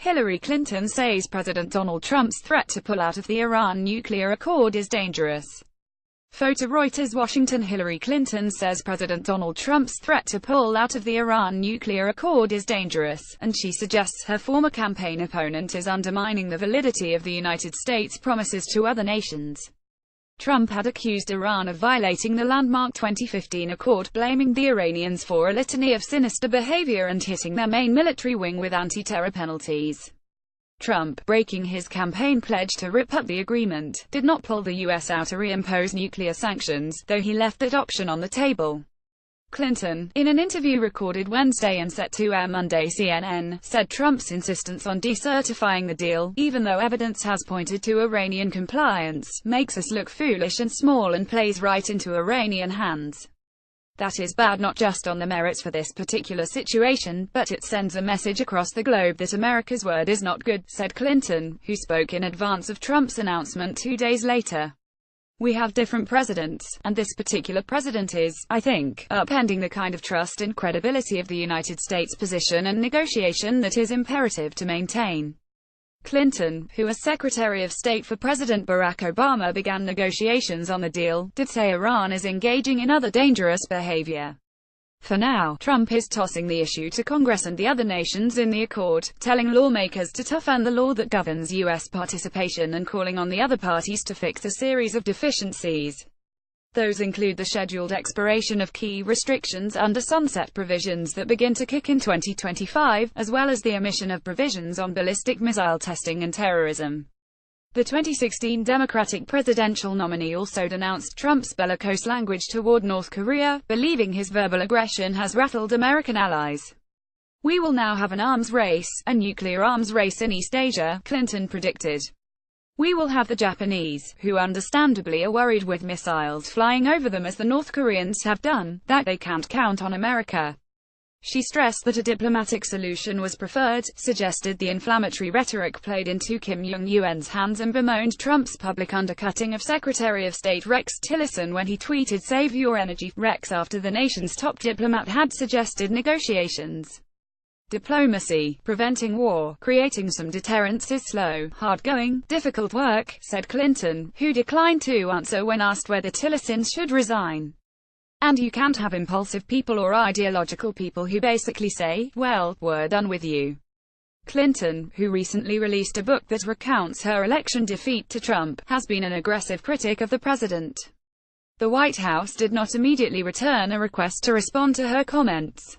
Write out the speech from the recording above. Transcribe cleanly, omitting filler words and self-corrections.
Hillary Clinton says President Donald Trump's threat to pull out of the Iran nuclear accord is dangerous. Photo ReutersWashington Hillary Clinton says President Donald Trump's threat to pull out of the Iran nuclear accord is dangerous, and she suggests her former campaign opponent is undermining the validity of the United States' promises to other nations. Trump had accused Iran of violating the landmark 2015 accord, blaming the Iranians for a litany of sinister behaviour and hitting their main military wing with antiterror penalties. Trump, breaking his campaign pledge to rip up the agreement, did not pull the U.S. out or reimpose nuclear sanctions, though he left that option on the table. Clinton, in an interview recorded Wednesday and set to air Monday, CNN, said Trump's insistence on decertifying the deal, even though evidence has pointed to Iranian compliance, makes us look foolish and small and plays right into Iranian hands. That is bad not just on the merits for this particular situation, but it sends a message across the globe that America's word is not good, said Clinton, who spoke in advance of Trump's announcement 2 days later. We have different presidents, and this particular president is, I think, upending the kind of trust and credibility of the United States position and negotiation that is imperative to maintain. Clinton, who as Secretary of State for President Barack Obama began negotiations on the deal, did say Iran is engaging in other dangerous behavior. For now, Trump is tossing the issue to Congress and the other nations in the accord, telling lawmakers to toughen the law that governs U.S. participation and calling on the other parties to fix a series of deficiencies. Those include the scheduled expiration of key restrictions under sunset provisions that begin to kick in 2025, as well as the omission of provisions on ballistic missile testing and terrorism. The 2016 Democratic presidential nominee also denounced Trump's bellicose language toward North Korea, believing his verbal aggression has rattled American allies. We will now have an arms race, a nuclear arms race in East Asia, Clinton predicted. We will have the Japanese, who understandably are worried with missiles flying over them as the North Koreans have done, that they can't count on America. She stressed that a diplomatic solution was preferred, suggested the inflammatory rhetoric played into Kim Jong-un's hands, and bemoaned Trump's public undercutting of Secretary of State Rex Tillerson when he tweeted "Save your energy, Rex," after the nation's top diplomat had suggested negotiations. Diplomacy, preventing war, creating some deterrence is slow, hard-going, difficult work, said Clinton, who declined to answer when asked whether Tillerson should resign. And you can't have impulsive people or ideological people who basically say, well, we're done with you. Clinton, who recently released a book that recounts her election defeat to Trump, has been an aggressive critic of the president. The White House did not immediately return a request to respond to her comments.